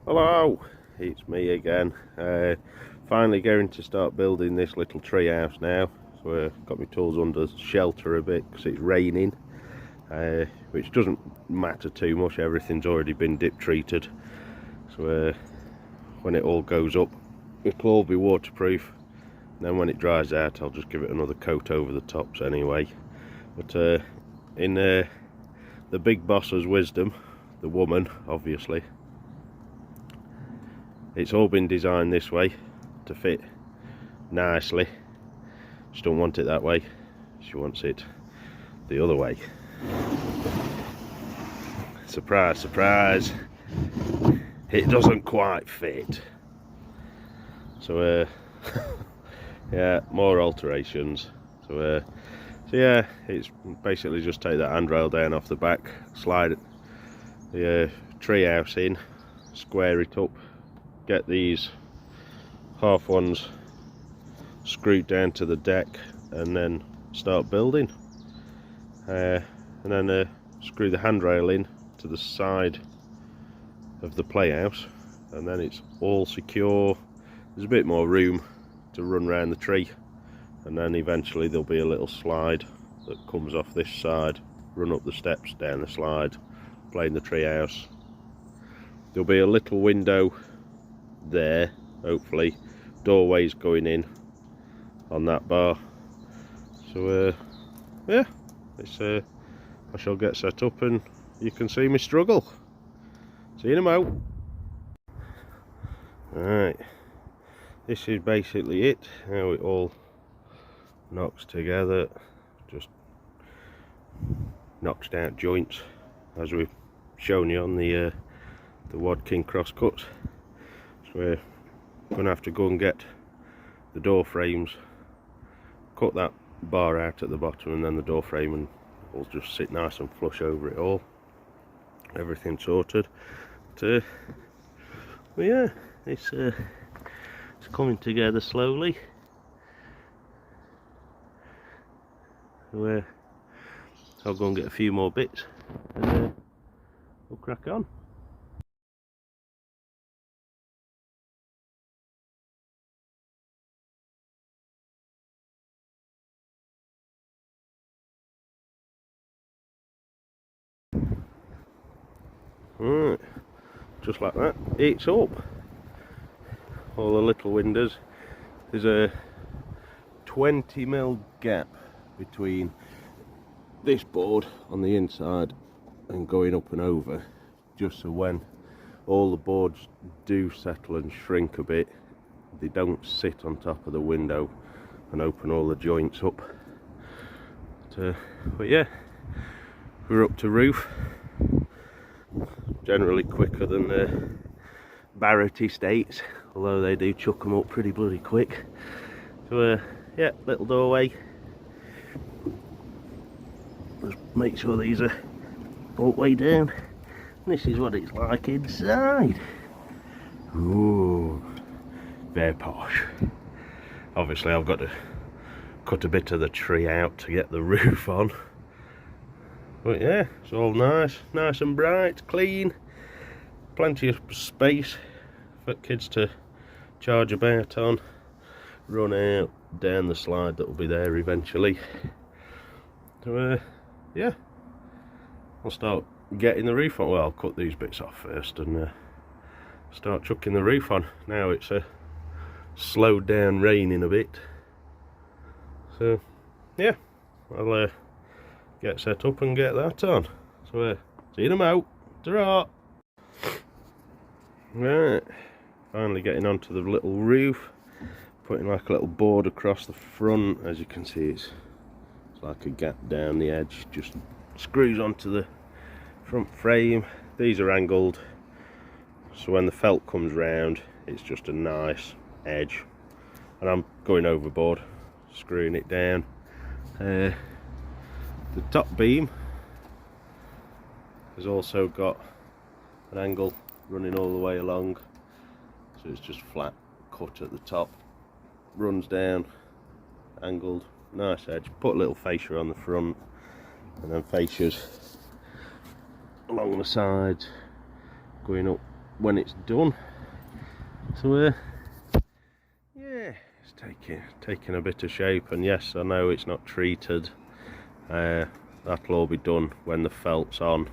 Hello, it's me again. Finally going to start building this little tree house now. So I've got my tools under shelter a bit because it's raining, which doesn't matter too much. Everything's already been dip treated, so when it all goes up it'll all be waterproof. And then when it dries out I'll just give it another coat over the tops anyway. But in the big boss's wisdom, the woman obviously, it's all been designed this way to fit nicely. She don't want it that way, she wants it the other way. Surprise, surprise, it doesn't quite fit. So yeah, more alterations. So yeah, it's basically just take that handrail down off the back, slide the tree house in, square it up, get these half ones screwed down to the deck, and then start building. And then screw the handrail in to the side of the playhouse, and then it's all secure. There's a bit more room to run around the tree, and then eventually there'll be a little slide that comes off this side, run up the steps, down the slide, play in the tree house. There'll be a little window there, hopefully, doorways going in on that bar. So yeah, it's I shall get set up and you can see me struggle. See you in a mo. Right, this is basically it, how it all knocks together. Just notched out joints as we've shown you on the Wadking cross cuts. So we're going to have to go and get the door frames, cut that bar out at the bottom, and then the door frame, and we'll just sit nice and flush over it all. Everything sorted. But yeah, it's coming together slowly. So I'll go and get a few more bits and we'll crack on. Right, just like that, it's up. All the little windows. There's a 20mm gap between this board on the inside and going up and over, just so when all the boards do settle and shrink a bit, they don't sit on top of the window and open all the joints up. But yeah, we're up to roof. Generally quicker than the Barrett estates, although they do chuck them up pretty bloody quick. So yeah, little doorway. Just make sure these are all the way down. And this is what it's like inside. Ooh, very posh. Obviously I've got to cut a bit of the tree out to get the roof on. But yeah, it's all nice and bright, clean. Plenty of space for kids to charge about on, run out, down the slide that will be there eventually. So yeah, I'll start getting the roof on. Well, I'll cut these bits off first and start chucking the roof on. Now it's slowed down raining a bit. So yeah, I'll get set up and get that on. So see them out. Ta-ra! Right, finally getting onto the little roof, putting like a little board across the front. As you can see, it's like a gap down the edge, just screws onto the front frame. These are angled, so when the felt comes round it's just a nice edge. And I'm going overboard, screwing it down. The top beam has also got an angle running all the way along, so it's just flat cut at the top, runs down, angled, nice edge. Put a little fascia on the front, and then fascias along the sides, going up when it's done. So yeah, it's taking a bit of shape, and yes, I know it's not treated. That'll all be done when the felt's on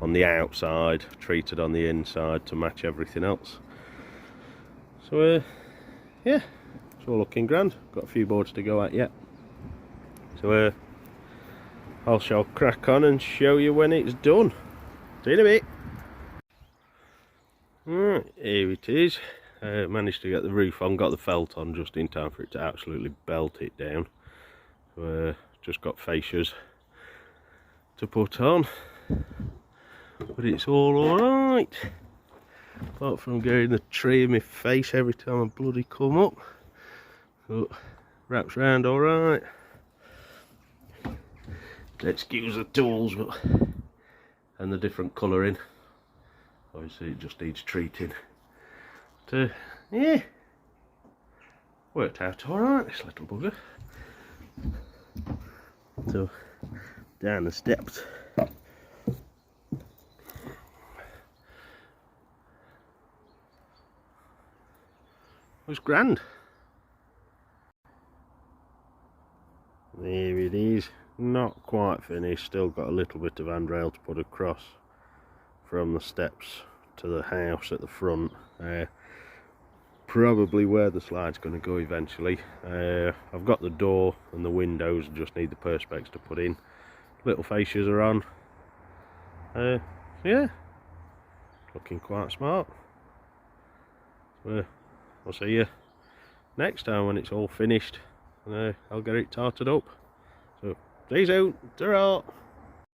the outside, treated on the inside to match everything else. So yeah, it's all looking grand. Got a few boards to go at yet. So I shall crack on and show you when it's done. See you in a bit. Right, here it is. Managed to get the roof on, got the felt on just in time for it to absolutely belt it down. So just got fascias to put on, but it's all alright, apart from getting the tree in my face every time I bloody come up. So wraps round alright. Excuse the tools and the different colouring, obviously it just needs treating. But yeah, worked out alright, this little bugger. So down the steps. Was grand. There it is. Not quite finished. Still got a little bit of handrail to put across from the steps to the house at the front. Probably where the slide's going to go eventually. I've got the door and the windows. Just need the perspex to put in. Little fascias are on. Yeah, looking quite smart. I'll see you next time when it's all finished, and I'll get it tarted up. So, see you soon. Ta-ra!